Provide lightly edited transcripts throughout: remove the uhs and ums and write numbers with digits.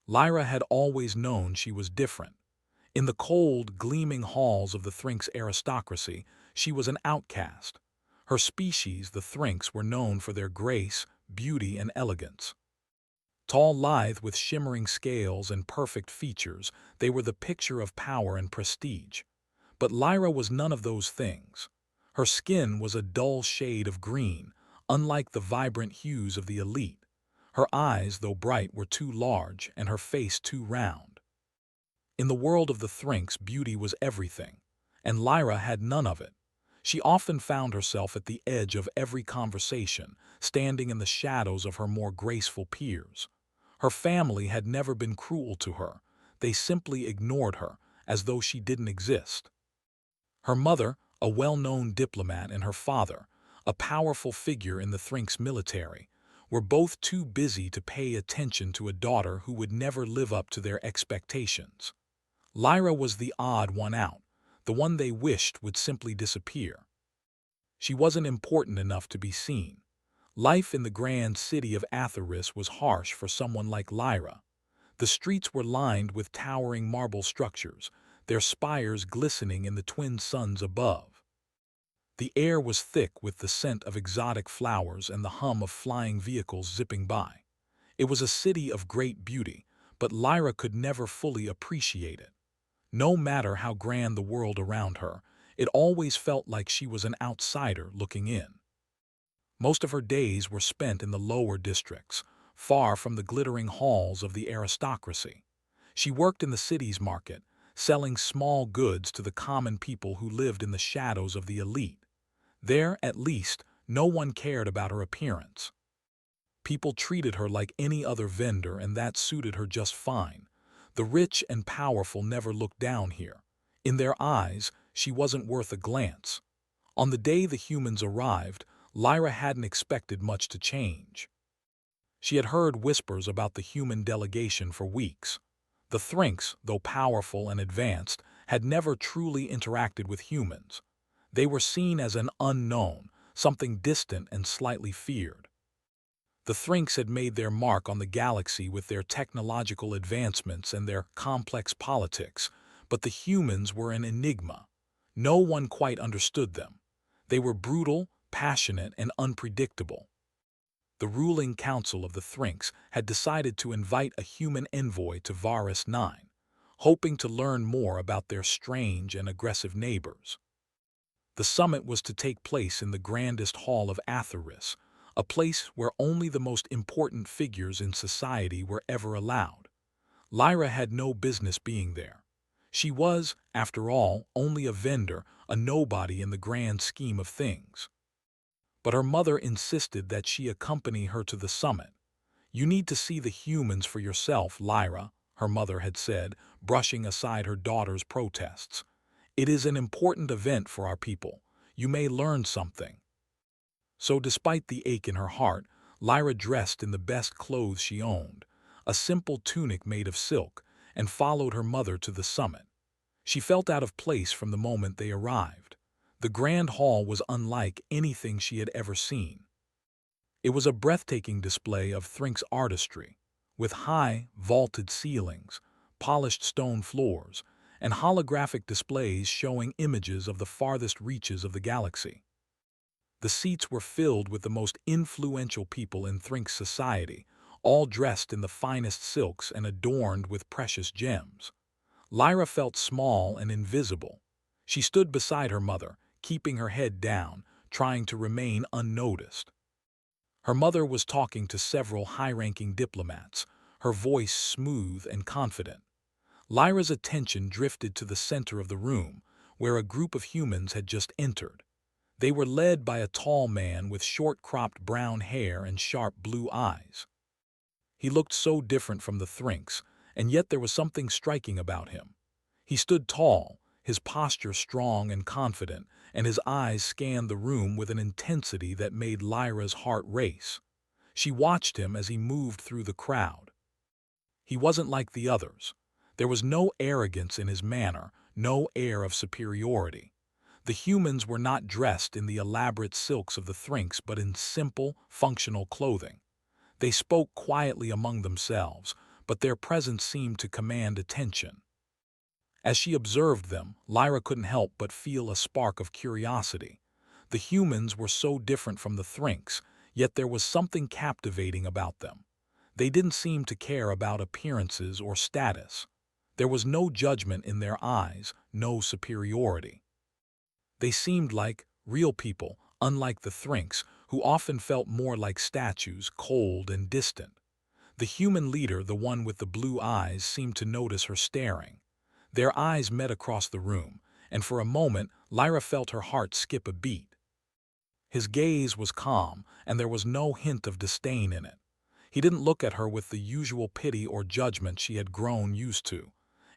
Lyra had always known she was different. In the cold, gleaming halls of the Thrinx aristocracy, she was an outcast. Her species, the Thrinx, were known for their grace, beauty, and elegance. Tall, lithe, with shimmering scales and perfect features, they were the picture of power and prestige. But Lyra was none of those things. Her skin was a dull shade of green, unlike the vibrant hues of the elite. Her eyes, though bright, were too large, and her face too round. In the world of the Thrinx, beauty was everything, and Lyra had none of it. She often found herself at the edge of every conversation, standing in the shadows of her more graceful peers. Her family had never been cruel to her. They simply ignored her, as though she didn't exist. Her mother, a well-known diplomat, and her father, a powerful figure in the Thrinx military, were both too busy to pay attention to a daughter who would never live up to their expectations. Lyra was the odd one out, the one they wished would simply disappear. She wasn't important enough to be seen. Life in the grand city of Atheris was harsh for someone like Lyra. The streets were lined with towering marble structures, their spires glistening in the twin suns above. The air was thick with the scent of exotic flowers and the hum of flying vehicles zipping by. It was a city of great beauty, but Lyra could never fully appreciate it. No matter how grand the world around her, it always felt like she was an outsider looking in. Most of her days were spent in the lower districts, far from the glittering halls of the aristocracy. She worked in the city's market, selling small goods to the common people who lived in the shadows of the elite. There, at least, no one cared about her appearance. People treated her like any other vendor, and that suited her just fine. The rich and powerful never looked down here. In their eyes, she wasn't worth a glance. On the day the humans arrived, Lyra hadn't expected much to change. She had heard whispers about the human delegation for weeks. The Thrinx, though powerful and advanced, had never truly interacted with humans. They were seen as an unknown, something distant and slightly feared. The Thrinx had made their mark on the galaxy with their technological advancements and their complex politics, but the humans were an enigma. No one quite understood them. They were brutal, passionate, and unpredictable. The ruling council of the Thrinx had decided to invite a human envoy to Varus 9, hoping to learn more about their strange and aggressive neighbors. The summit was to take place in the grandest hall of Atheris, a place where only the most important figures in society were ever allowed. Lyra had no business being there. She was, after all, only a vendor, a nobody in the grand scheme of things. But her mother insisted that she accompany her to the summit. "You need to see the humans for yourself, Lyra," her mother had said, brushing aside her daughter's protests. "It is an important event for our people. You may learn something." So despite the ache in her heart, Lyra dressed in the best clothes she owned, a simple tunic made of silk, and followed her mother to the summit. She felt out of place from the moment they arrived. The grand hall was unlike anything she had ever seen. It was a breathtaking display of Thrinx artistry, with high, vaulted ceilings, polished stone floors, and holographic displays showing images of the farthest reaches of the galaxy. The seats were filled with the most influential people in Thrinx society, all dressed in the finest silks and adorned with precious gems. Lyra felt small and invisible. She stood beside her mother, keeping her head down, trying to remain unnoticed. Her mother was talking to several high-ranking diplomats, her voice smooth and confident. Lyra's attention drifted to the center of the room, where a group of humans had just entered. They were led by a tall man with short-cropped brown hair and sharp blue eyes. He looked so different from the Thrinx, and yet there was something striking about him. He stood tall, his posture strong and confident, and his eyes scanned the room with an intensity that made Lyra's heart race. She watched him as he moved through the crowd. He wasn't like the others. There was no arrogance in his manner, no air of superiority. The humans were not dressed in the elaborate silks of the Thrinx, but in simple, functional clothing. They spoke quietly among themselves, but their presence seemed to command attention. As she observed them, Lyra couldn't help but feel a spark of curiosity. The humans were so different from the Thrinks, yet there was something captivating about them. They didn't seem to care about appearances or status. There was no judgment in their eyes, no superiority. They seemed like real people, unlike the Thrinks, who often felt more like statues, cold and distant. The human leader, the one with the blue eyes, seemed to notice her staring. Their eyes met across the room, and for a moment Lyra felt her heart skip a beat. His gaze was calm, and there was no hint of disdain in it. He didn't look at her with the usual pity or judgment she had grown used to.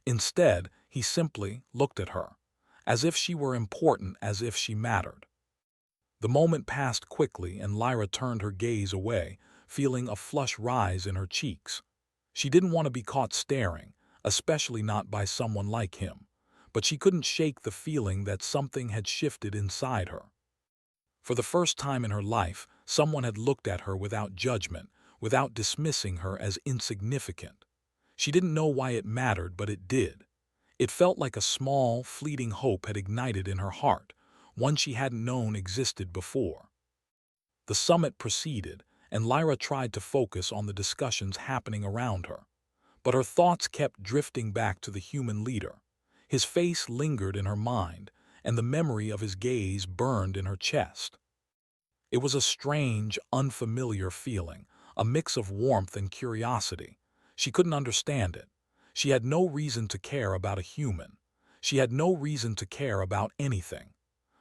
Instead, he simply looked at her, as if she were important, as if she mattered. The moment passed quickly, and Lyra turned her gaze away, feeling a flush rise in her cheeks. She didn't want to be caught staring, especially not by someone like him, but she couldn't shake the feeling that something had shifted inside her. For the first time in her life, someone had looked at her without judgment, without dismissing her as insignificant. She didn't know why it mattered, but it did. It felt like a small, fleeting hope had ignited in her heart, one she hadn't known existed before. The summit proceeded, and Lyra tried to focus on the discussions happening around her. But her thoughts kept drifting back to the human leader. His face lingered in her mind, and the memory of his gaze burned in her chest. It was a strange, unfamiliar feeling, a mix of warmth and curiosity. She couldn't understand it. She had no reason to care about a human. She had no reason to care about anything.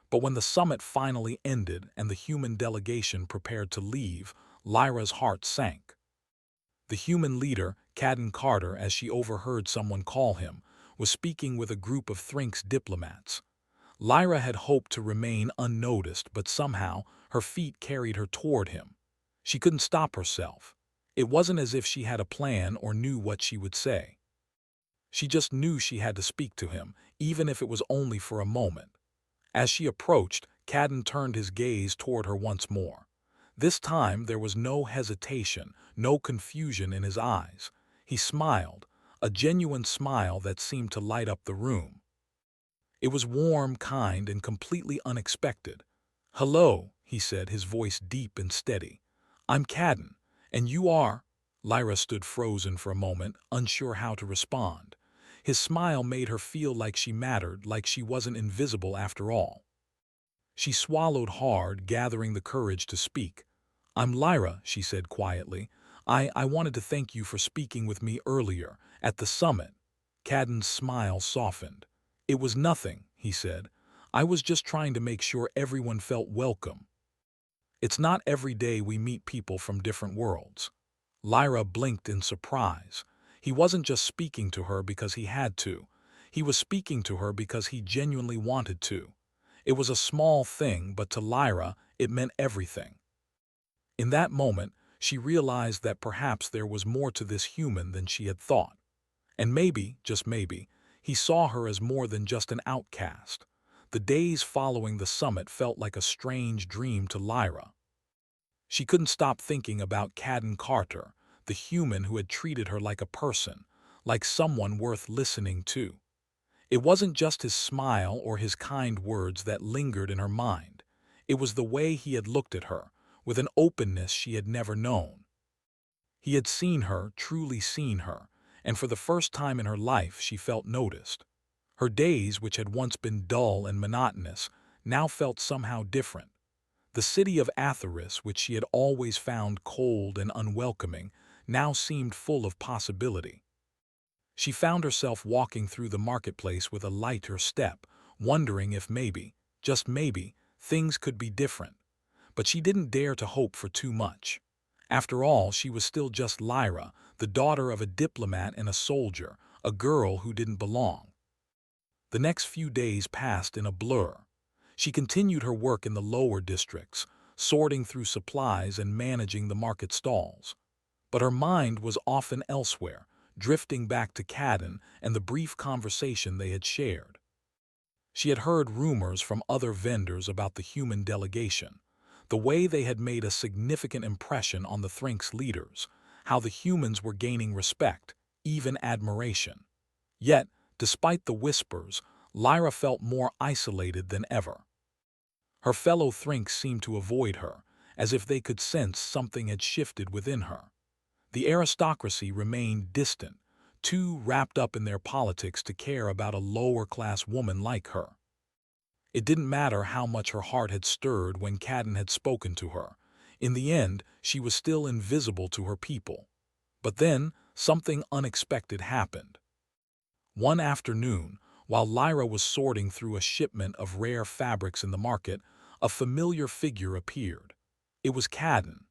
But when the summit finally ended and the human delegation prepared to leave, Lyra's heart sank. The human leader, Cadden Carter, as she overheard someone call him, was speaking with a group of Thrinks diplomats. Lyra had hoped to remain unnoticed, but somehow her feet carried her toward him. She couldn't stop herself. It wasn't as if she had a plan or knew what she would say. She just knew she had to speak to him, even if it was only for a moment. As she approached, Cadden turned his gaze toward her once more. This time there was no hesitation, no confusion in his eyes. He smiled, a genuine smile that seemed to light up the room. It was warm, kind, and completely unexpected. "Hello," he said, his voice deep and steady. "I'm Cadden, and you are—" Lyra stood frozen for a moment, unsure how to respond. His smile made her feel like she mattered, like she wasn't invisible after all. She swallowed hard, gathering the courage to speak. "I'm Lyra," she said quietly. I wanted to thank you for speaking with me earlier, at the summit." Cadden's smile softened. "It was nothing," he said. "I was just trying to make sure everyone felt welcome. It's not every day we meet people from different worlds." Lyra blinked in surprise. He wasn't just speaking to her because he had to. He was speaking to her because he genuinely wanted to. It was a small thing, but to Lyra, it meant everything. In that moment, she realized that perhaps there was more to this human than she had thought. And maybe, just maybe, he saw her as more than just an outcast. The days following the summit felt like a strange dream to Lyra. She couldn't stop thinking about Cadden Carter, the human who had treated her like a person, like someone worth listening to. It wasn't just his smile or his kind words that lingered in her mind. It was the way he had looked at her, with an openness she had never known. He had seen her, truly seen her, and for the first time in her life she felt noticed. Her days, which had once been dull and monotonous, now felt somehow different. The city of Atheris, which she had always found cold and unwelcoming, now seemed full of possibility. She found herself walking through the marketplace with a lighter step, wondering if maybe, just maybe, things could be different. But she didn't dare to hope for too much. After all, she was still just Lyra, the daughter of a diplomat and a soldier, a girl who didn't belong. The next few days passed in a blur. She continued her work in the lower districts, sorting through supplies and managing the market stalls. But her mind was often elsewhere, drifting back to Cadden and the brief conversation they had shared. She had heard rumors from other vendors about the human delegation, the way they had made a significant impression on the Thrinks leaders, how the humans were gaining respect, even admiration. Yet, despite the whispers, Lyra felt more isolated than ever. Her fellow Thrinks seemed to avoid her, as if they could sense something had shifted within her. The aristocracy remained distant, too wrapped up in their politics to care about a lower-class woman like her. It didn't matter how much her heart had stirred when Cadden had spoken to her. In the end, she was still invisible to her people. But then, something unexpected happened. One afternoon, while Lyra was sorting through a shipment of rare fabrics in the market, a familiar figure appeared. It was Cadden.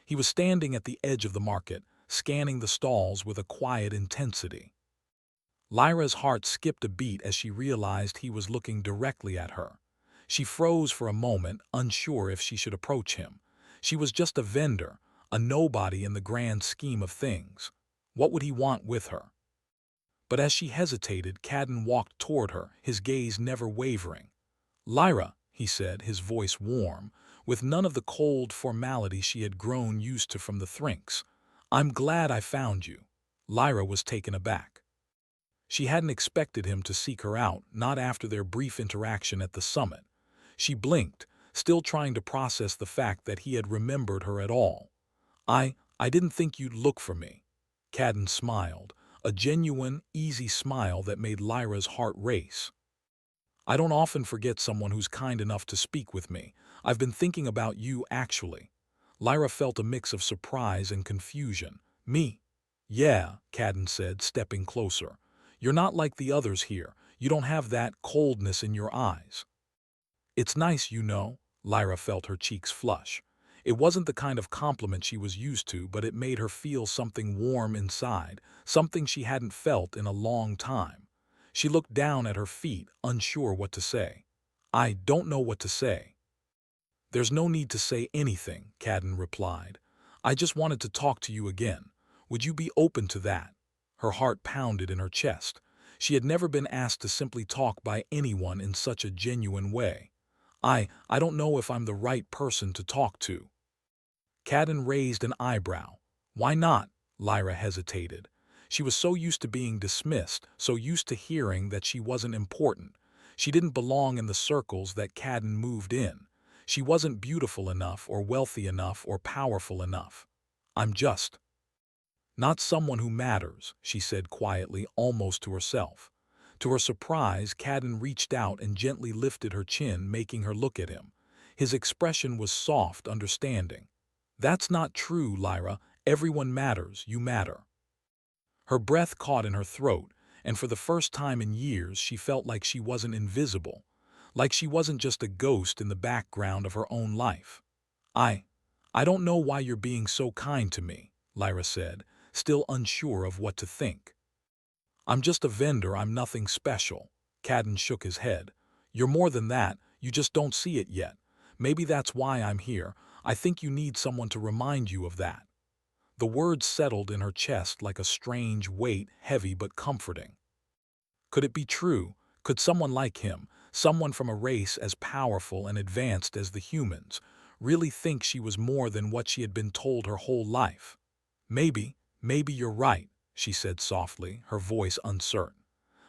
He was standing at the edge of the market, scanning the stalls with a quiet intensity. Lyra's heart skipped a beat as she realized he was looking directly at her. She froze for a moment, unsure if she should approach him. She was just a vendor, a nobody in the grand scheme of things. What would he want with her? But as she hesitated, Cadden walked toward her, his gaze never wavering. "Lyra," he said, his voice warm, with none of the cold formality she had grown used to from the Thrinks. "I'm glad I found you." Lyra was taken aback. She hadn't expected him to seek her out, not after their brief interaction at the summit. She blinked, still trying to process the fact that he had remembered her at all. I didn't think you'd look for me." Cadden smiled, a genuine, easy smile that made Lyra's heart race. "I don't often forget someone who's kind enough to speak with me. I've been thinking about you, actually." Lyra felt a mix of surprise and confusion. "Me?" "Yeah," Cadden said, stepping closer. "You're not like the others here. You don't have that coldness in your eyes." "It's nice, you know." Lyra felt her cheeks flush. It wasn't the kind of compliment she was used to, but it made her feel something warm inside, something she hadn't felt in a long time. She looked down at her feet, unsure what to say. "I don't know what to say." "There's no need to say anything," Cadden replied. "I just wanted to talk to you again. Would you be open to that?" Her heart pounded in her chest. She had never been asked to simply talk by anyone in such a genuine way. I don't know if I'm the right person to talk to." Cadden raised an eyebrow. "Why not?" Lyra hesitated. She was so used to being dismissed, so used to hearing that she wasn't important. She didn't belong in the circles that Cadden moved in. She wasn't beautiful enough or wealthy enough or powerful enough. "I'm just not someone who matters," she said quietly, almost to herself. To her surprise, Cadden reached out and gently lifted her chin, making her look at him. His expression was soft, understanding. "That's not true, Lyra. Everyone matters. You matter." Her breath caught in her throat, and for the first time in years she felt like she wasn't invisible, like she wasn't just a ghost in the background of her own life. I don't know why you're being so kind to me," Lyra said, still unsure of what to think. "I'm just a vendor, I'm nothing special." Cadden shook his head. "You're more than that, you just don't see it yet. Maybe that's why I'm here. I think you need someone to remind you of that." The words settled in her chest like a strange weight, heavy but comforting. Could it be true? Could someone like him, someone from a race as powerful and advanced as the humans, really think she was more than what she had been told her whole life? Maybe you're right," she said softly, her voice uncertain.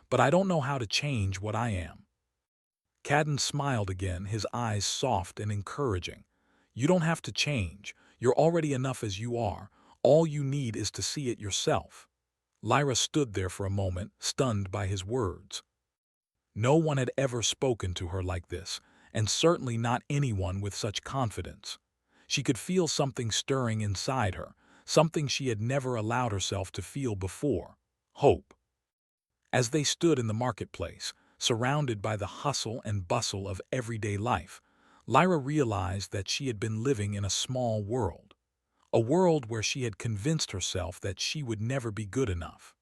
"But I don't know how to change what I am." Cadden smiled again, his eyes soft and encouraging. "You don't have to change. You're already enough as you are. All you need is to see it yourself." Lyra stood there for a moment, stunned by his words. No one had ever spoken to her like this, and certainly not anyone with such confidence. She could feel something stirring inside her, something she had never allowed herself to feel before: hope. As they stood in the marketplace, surrounded by the hustle and bustle of everyday life, Lyra realized that she had been living in a small world. A world where she had convinced herself that she would never be good enough.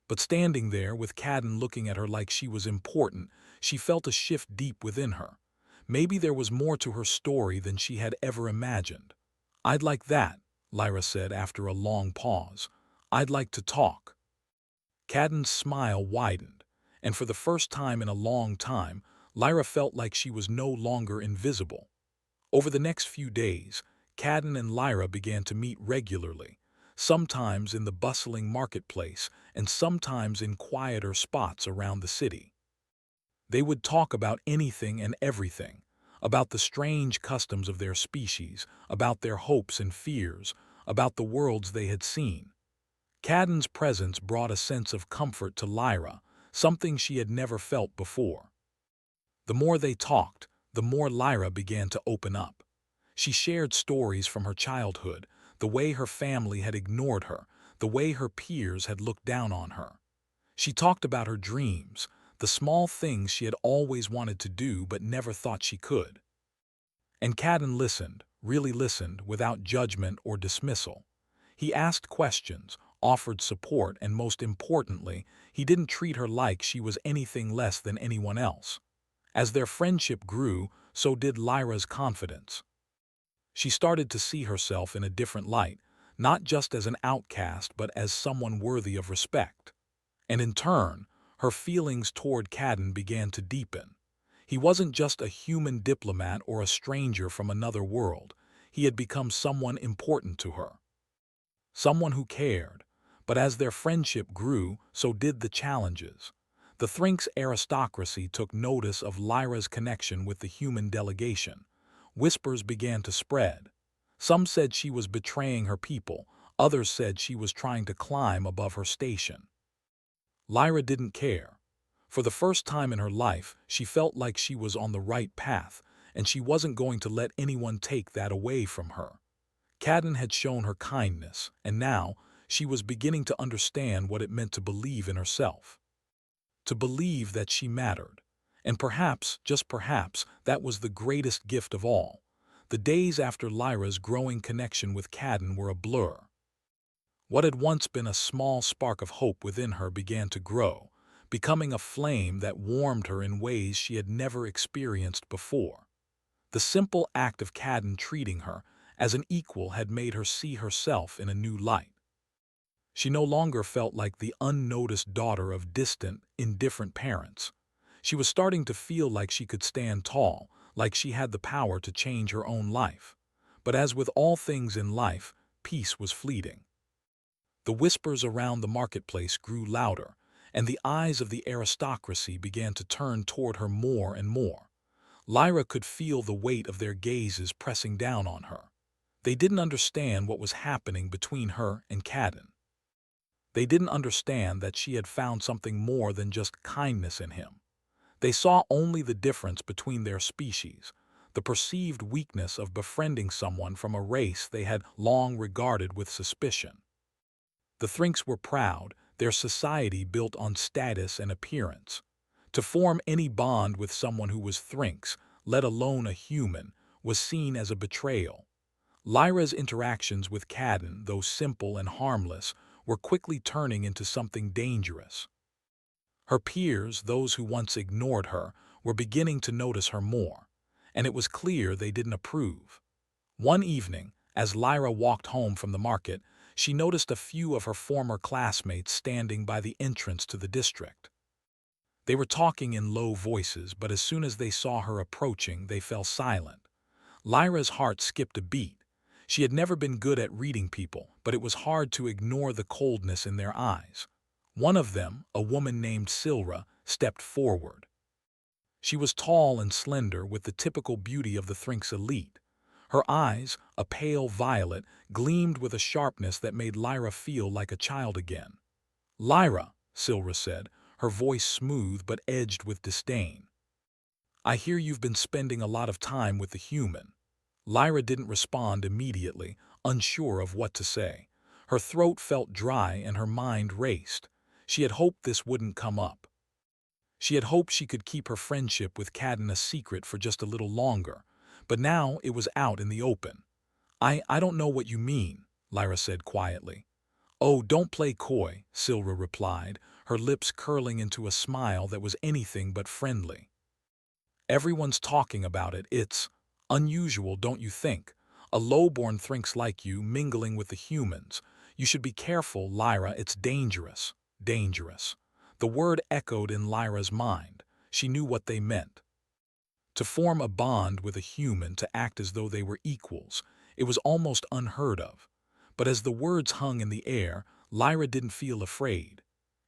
But standing there with Cadden looking at her like she was important, she felt a shift deep within her. Maybe there was more to her story than she had ever imagined. "I'd like that," Lyra said after a long pause. "I'd like to talk." Cadden's smile widened, and for the first time in a long time, Lyra felt like she was no longer invisible. Over the next few days, Cadden and Lyra began to meet regularly. sometimes in the bustling marketplace, and sometimes in quieter spots around the city. They would talk about anything and everything, about the strange customs of their species, about their hopes and fears, about the worlds they had seen. Cadden's presence brought a sense of comfort to Lyra, something she had never felt before. The more they talked, the more Lyra began to open up. She shared stories from her childhood, the way her family had ignored her, the way her peers had looked down on her. She talked about her dreams, the small things she had always wanted to do but never thought she could. And Cadden listened, really listened, without judgment or dismissal. He asked questions, offered support, and most importantly, he didn't treat her like she was anything less than anyone else. As their friendship grew, so did Lyra's confidence. She started to see herself in a different light, not just as an outcast but as someone worthy of respect. And in turn, her feelings toward Cadden began to deepen. He wasn't just a human diplomat or a stranger from another world. He had become someone important to her. Someone who cared. But as their friendship grew, so did the challenges. The Thrinks aristocracy took notice of Lyra's connection with the human delegation. Whispers began to spread. Some said she was betraying her people, others said she was trying to climb above her station. Lyra didn't care. For the first time in her life, she felt like she was on the right path, and she wasn't going to let anyone take that away from her. Cadden had shown her kindness, and now she was beginning to understand what it meant to believe in herself. To believe that she mattered. And perhaps, just perhaps, that was the greatest gift of all. The days after Lyra's growing connection with Cadden were a blur. What had once been a small spark of hope within her began to grow, becoming a flame that warmed her in ways she had never experienced before. The simple act of Cadden treating her as an equal had made her see herself in a new light. She no longer felt like the unnoticed daughter of distant, indifferent parents. She was starting to feel like she could stand tall, like she had the power to change her own life. But as with all things in life, peace was fleeting. The whispers around the marketplace grew louder, and the eyes of the aristocracy began to turn toward her more and more. Lyra could feel the weight of their gazes pressing down on her. They didn't understand what was happening between her and Cadden. They didn't understand that she had found something more than just kindness in him. They saw only the difference between their species, the perceived weakness of befriending someone from a race they had long regarded with suspicion. The Thrinks were proud, their society built on status and appearance. To form any bond with someone who was Thrinks, let alone a human, was seen as a betrayal. Lyra's interactions with Cadden, though simple and harmless, were quickly turning into something dangerous. Her peers, those who once ignored her, were beginning to notice her more, and it was clear they didn't approve. One evening, as Lyra walked home from the market, she noticed a few of her former classmates standing by the entrance to the district. They were talking in low voices, but as soon as they saw her approaching, they fell silent. Lyra's heart skipped a beat. She had never been good at reading people, but it was hard to ignore the coldness in their eyes. One of them, a woman named Silra, stepped forward. She was tall and slender with the typical beauty of the Thrinks elite. Her eyes, a pale violet, gleamed with a sharpness that made Lyra feel like a child again. "Lyra," Silra said, her voice smooth but edged with disdain. "I hear you've been spending a lot of time with the human." Lyra didn't respond immediately, unsure of what to say. Her throat felt dry and her mind raced. She had hoped this wouldn't come up. She had hoped she could keep her friendship with Cadden a secret for just a little longer, but now it was out in the open. I don't know what you mean," Lyra said quietly. "Oh, don't play coy," Silra replied, her lips curling into a smile that was anything but friendly. "Everyone's talking about it. It's unusual, don't you think? A low-born Thrinks like you mingling with the humans. You should be careful, Lyra, it's dangerous. Dangerous." The word echoed in Lyra's mind. She knew what they meant. To form a bond with a human, to act as though they were equals, it was almost unheard of. But as the words hung in the air, Lyra didn't feel afraid.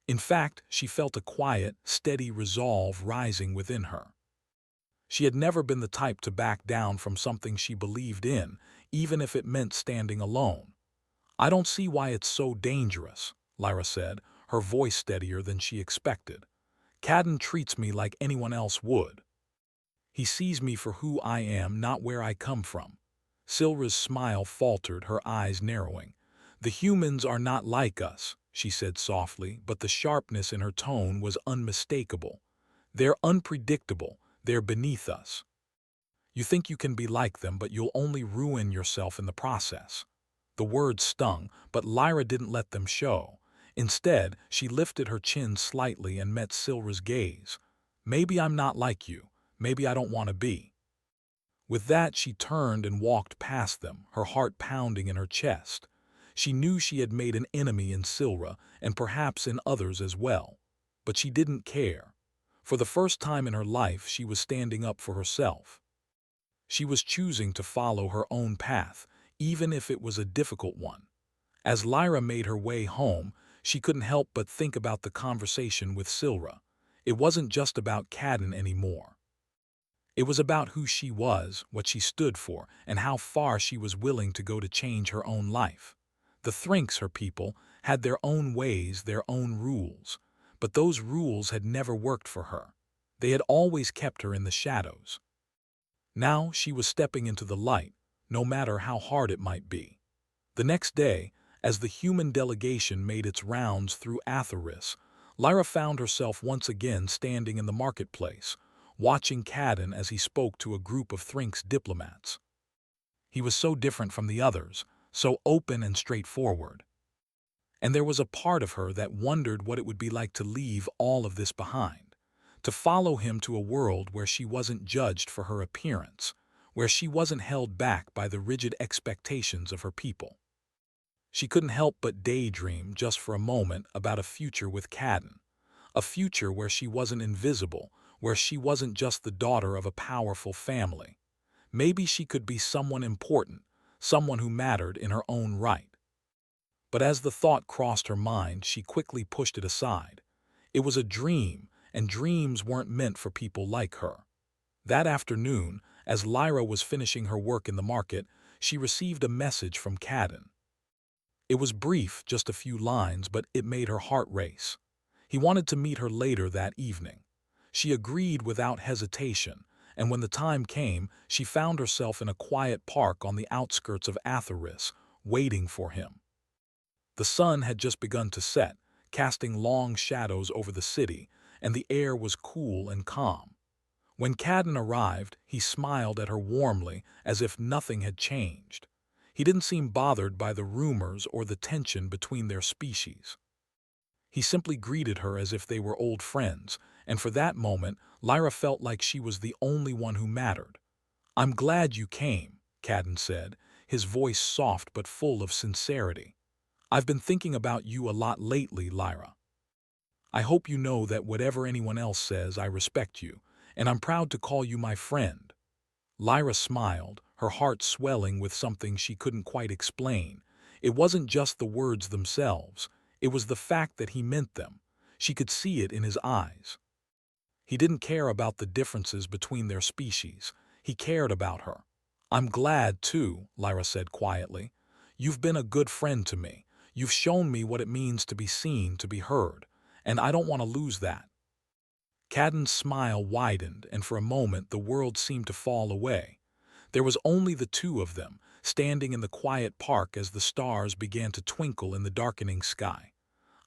In fact, she felt a quiet, steady resolve rising within her. She had never been the type to back down from something she believed in, even if it meant standing alone. "I don't see why it's so dangerous," Lyra said, her voice steadier than she expected. "Cadden treats me like anyone else would. He sees me for who I am, not where I come from." Silra's smile faltered, her eyes narrowing. "The humans are not like us," she said softly, but the sharpness in her tone was unmistakable. "They're unpredictable, they're beneath us. You think you can be like them, but you'll only ruin yourself in the process." The words stung, but Lyra didn't let them show. Instead, she lifted her chin slightly and met Silra's gaze. "Maybe I'm not like you. Maybe I don't want to be." With that, she turned and walked past them, her heart pounding in her chest. She knew she had made an enemy in Silra, and perhaps in others as well. But she didn't care. For the first time in her life, she was standing up for herself. She was choosing to follow her own path, even if it was a difficult one. As Lyra made her way home, she couldn't help but think about the conversation with Silra. It wasn't just about Cadden anymore. It was about who she was, what she stood for, and how far she was willing to go to change her own life. The Thrinks, her people, had their own ways, their own rules. But those rules had never worked for her. They had always kept her in the shadows. Now she was stepping into the light, no matter how hard it might be. The next day, as the human delegation made its rounds through Atheris, Lyra found herself once again standing in the marketplace, watching Cadden as he spoke to a group of Thrinks diplomats. He was so different from the others, so open and straightforward. And there was a part of her that wondered what it would be like to leave all of this behind, to follow him to a world where she wasn't judged for her appearance, where she wasn't held back by the rigid expectations of her people. She couldn't help but daydream just for a moment about a future with Cadden, a future where she wasn't invisible, where she wasn't just the daughter of a powerful family. Maybe she could be someone important, someone who mattered in her own right. But as the thought crossed her mind, she quickly pushed it aside. It was a dream, and dreams weren't meant for people like her. That afternoon, as Lyra was finishing her work in the market, she received a message from Cadden. It was brief, just a few lines, but it made her heart race. He wanted to meet her later that evening. She agreed without hesitation, and when the time came, she found herself in a quiet park on the outskirts of Atheris, waiting for him. The sun had just begun to set, casting long shadows over the city, and the air was cool and calm. When Cadden arrived, he smiled at her warmly, as if nothing had changed. He didn't seem bothered by the rumors or the tension between their species. He simply greeted her as if they were old friends, and for that moment, Lyra felt like she was the only one who mattered. "I'm glad you came," Cadden said, his voice soft but full of sincerity. "I've been thinking about you a lot lately, Lyra. I hope you know that whatever anyone else says, I respect you, and I'm proud to call you my friend." Lyra smiled, her heart swelling with something she couldn't quite explain. It wasn't just the words themselves, it was the fact that he meant them. She could see it in his eyes. He didn't care about the differences between their species. He cared about her. "I'm glad, too," Lyra said quietly. "You've been a good friend to me. You've shown me what it means to be seen, to be heard, and I don't want to lose that." Cadden's smile widened, and for a moment the world seemed to fall away. There was only the two of them, standing in the quiet park as the stars began to twinkle in the darkening sky.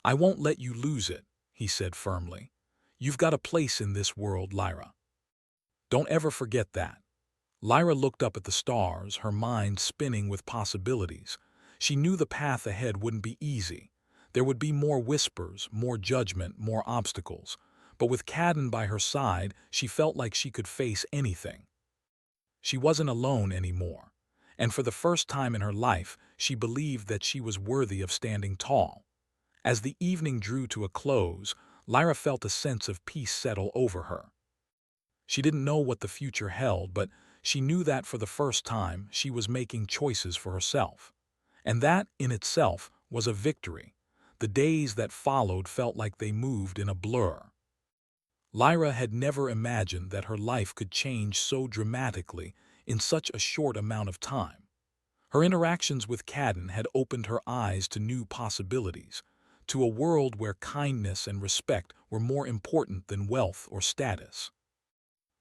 "I won't let you lose it," he said firmly. "You've got a place in this world, Lyra. Don't ever forget that." Lyra looked up at the stars, her mind spinning with possibilities. She knew the path ahead wouldn't be easy. There would be more whispers, more judgment, more obstacles. But with Cadden by her side, she felt like she could face anything. She wasn't alone anymore. And for the first time in her life, she believed that she was worthy of standing tall. As the evening drew to a close, Lyra felt a sense of peace settle over her. She didn't know what the future held, but she knew that for the first time she was making choices for herself. And that, in itself, was a victory. The days that followed felt like they moved in a blur. Lyra had never imagined that her life could change so dramatically in such a short amount of time. Her interactions with Cadden had opened her eyes to new possibilities, to a world where kindness and respect were more important than wealth or status.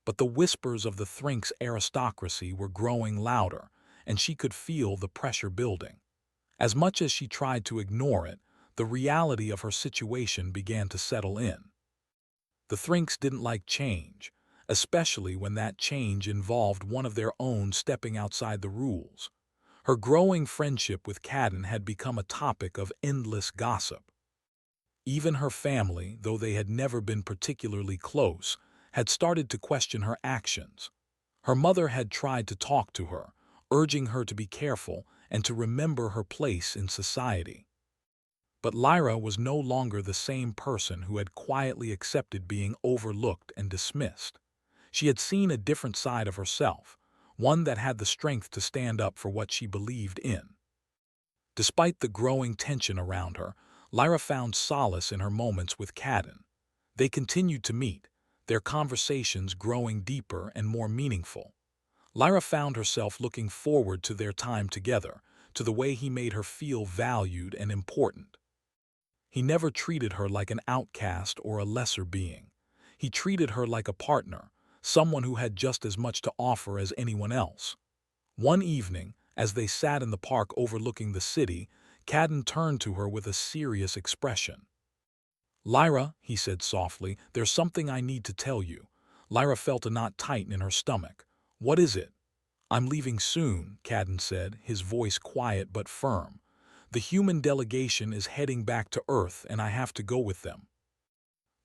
But the whispers of the Thrinks aristocracy were growing louder, and she could feel the pressure building. As much as she tried to ignore it, the reality of her situation began to settle in. The Thrinks didn't like change, especially when that change involved one of their own stepping outside the rules. Her growing friendship with Cadden had become a topic of endless gossip. Even her family, though they had never been particularly close, had started to question her actions. Her mother had tried to talk to her, urging her to be careful and to remember her place in society. But Lyra was no longer the same person who had quietly accepted being overlooked and dismissed. She had seen a different side of herself, one that had the strength to stand up for what she believed in. Despite the growing tension around her, Lyra found solace in her moments with Cadden. They continued to meet, their conversations growing deeper and more meaningful. Lyra found herself looking forward to their time together, to the way he made her feel valued and important. He never treated her like an outcast or a lesser being. He treated her like a partner, someone who had just as much to offer as anyone else. One evening, as they sat in the park overlooking the city, Cadden turned to her with a serious expression. "Lyra," he said softly, "there's something I need to tell you." Lyra felt a knot tighten in her stomach. "What is it?" "I'm leaving soon," Cadden said, his voice quiet but firm. "The human delegation is heading back to Earth, and I have to go with them."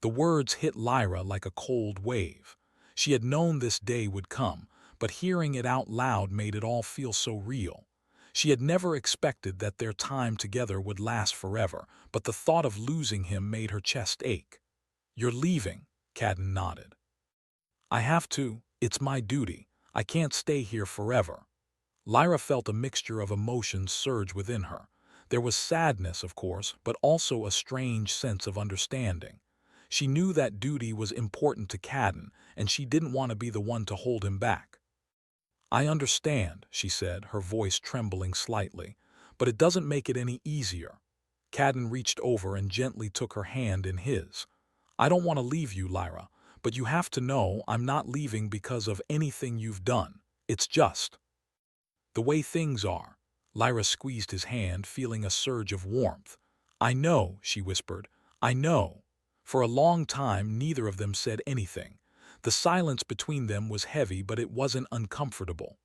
The words hit Lyra like a cold wave. She had known this day would come, but hearing it out loud made it all feel so real. She had never expected that their time together would last forever, but the thought of losing him made her chest ache. "You're leaving," Cadden nodded. "I have to. It's my duty. I can't stay here forever." Lyra felt a mixture of emotions surge within her. There was sadness, of course, but also a strange sense of understanding. She knew that duty was important to Cadden, and she didn't want to be the one to hold him back. "I understand," she said, her voice trembling slightly, "but it doesn't make it any easier." Cadden reached over and gently took her hand in his. "I don't want to leave you, Lyra, but you have to know I'm not leaving because of anything you've done. It's just the way things are." Lyra squeezed his hand, feeling a surge of warmth. "I know," she whispered. "I know." For a long time, neither of them said anything. The silence between them was heavy, but it wasn't uncomfortable.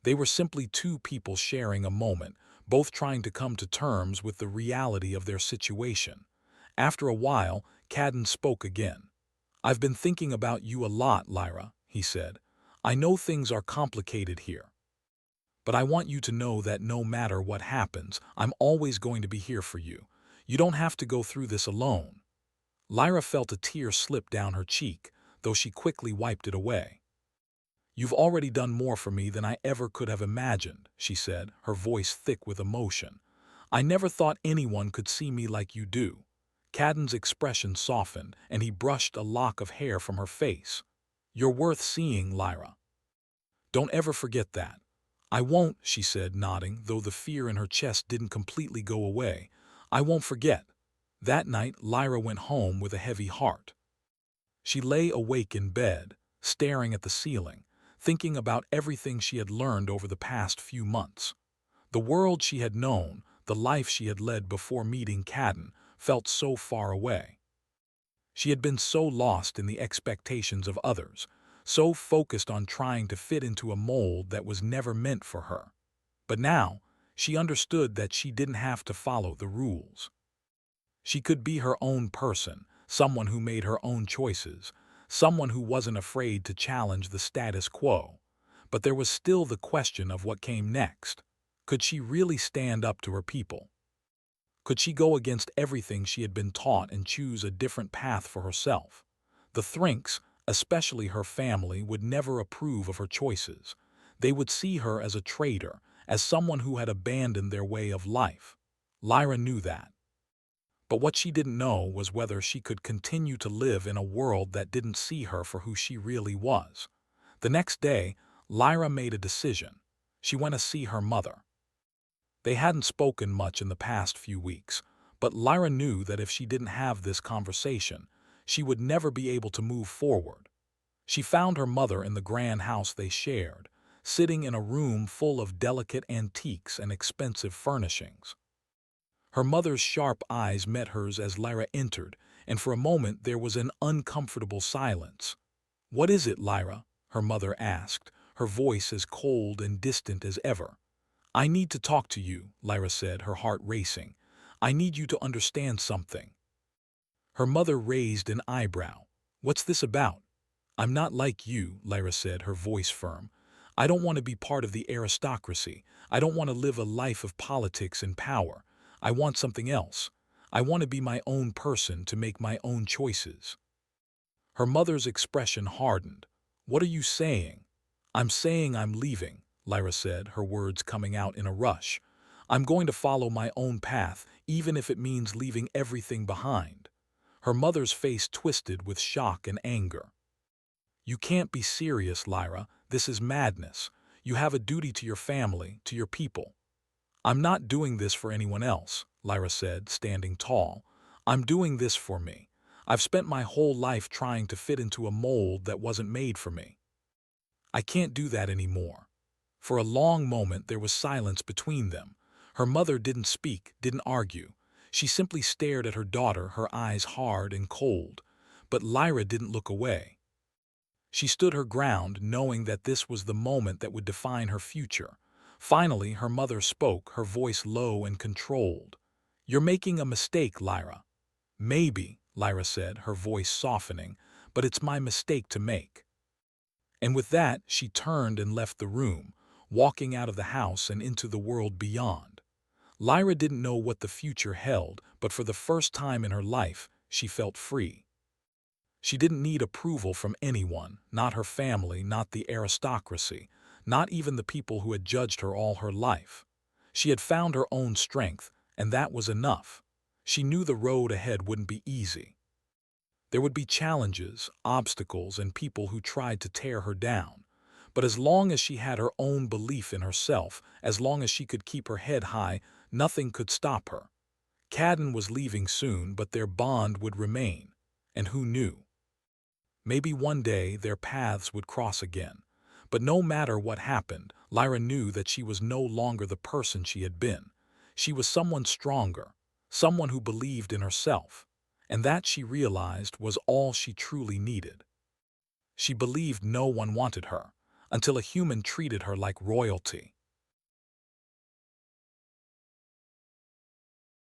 They were simply two people sharing a moment, both trying to come to terms with the reality of their situation. After a while, Cadden spoke again. "I've been thinking about you a lot, Lyra," he said. "I know things are complicated here, but I want you to know that no matter what happens, I'm always going to be here for you. You don't have to go through this alone." Lyra felt a tear slip down her cheek, though she quickly wiped it away. "You've already done more for me than I ever could have imagined," she said, her voice thick with emotion. "I never thought anyone could see me like you do." Cadden's expression softened, and he brushed a lock of hair from her face. "You're worth seeing, Lyra. Don't ever forget that." "I won't," she said, nodding, though the fear in her chest didn't completely go away. "I won't forget." That night, Lyra went home with a heavy heart. She lay awake in bed, staring at the ceiling, thinking about everything she had learned over the past few months. The world she had known, the life she had led before meeting Cadden, felt so far away. She had been so lost in the expectations of others, so focused on trying to fit into a mold that was never meant for her. But now, she understood that she didn't have to follow the rules. She could be her own person, someone who made her own choices, someone who wasn't afraid to challenge the status quo. But there was still the question of what came next. Could she really stand up to her people? Could she go against everything she had been taught and choose a different path for herself? The Thrinks, especially her family, would never approve of her choices. They would see her as a traitor, as someone who had abandoned their way of life. Lyra knew that. But what she didn't know was whether she could continue to live in a world that didn't see her for who she really was. The next day, Lyra made a decision. She went to see her mother. They hadn't spoken much in the past few weeks, but Lyra knew that if she didn't have this conversation, she would never be able to move forward. She found her mother in the grand house they shared, sitting in a room full of delicate antiques and expensive furnishings. Her mother's sharp eyes met hers as Lyra entered, and for a moment there was an uncomfortable silence. "What is it, Lyra?" her mother asked, her voice as cold and distant as ever. "I need to talk to you," Lyra said, her heart racing. "I need you to understand something." Her mother raised an eyebrow. "What's this about?" "I'm not like you," Lyra said, her voice firm. "I don't want to be part of the aristocracy. I don't want to live a life of politics and power. I want something else. I want to be my own person, to make my own choices." Her mother's expression hardened. "What are you saying?" "I'm saying I'm leaving," Lyra said, her words coming out in a rush. "I'm going to follow my own path, even if it means leaving everything behind." Her mother's face twisted with shock and anger. "You can't be serious, Lyra. This is madness. You have a duty to your family, to your people." "I'm not doing this for anyone else," Lyra said, standing tall. "I'm doing this for me. I've spent my whole life trying to fit into a mold that wasn't made for me. I can't do that anymore." For a long moment there was silence between them. Her mother didn't speak, didn't argue. She simply stared at her daughter, her eyes hard and cold. But Lyra didn't look away. She stood her ground, knowing that this was the moment that would define her future. Finally, her mother spoke, her voice low and controlled. "You're making a mistake, Lyra." "Maybe," Lyra said, her voice softening, "but it's my mistake to make." And with that, she turned and left the room, walking out of the house and into the world beyond. Lyra didn't know what the future held, but for the first time in her life, she felt free. She didn't need approval from anyone, not her family, not the aristocracy, not even the people who had judged her all her life. She had found her own strength, and that was enough. She knew the road ahead wouldn't be easy. There would be challenges, obstacles, and people who tried to tear her down. But as long as she had her own belief in herself, as long as she could keep her head high, nothing could stop her. Cadden was leaving soon, but their bond would remain. And who knew? Maybe one day their paths would cross again. But no matter what happened, Lyra knew that she was no longer the person she had been. She was someone stronger, someone who believed in herself. And that, she realized, was all she truly needed. She believed no one wanted her, until a human treated her like royalty.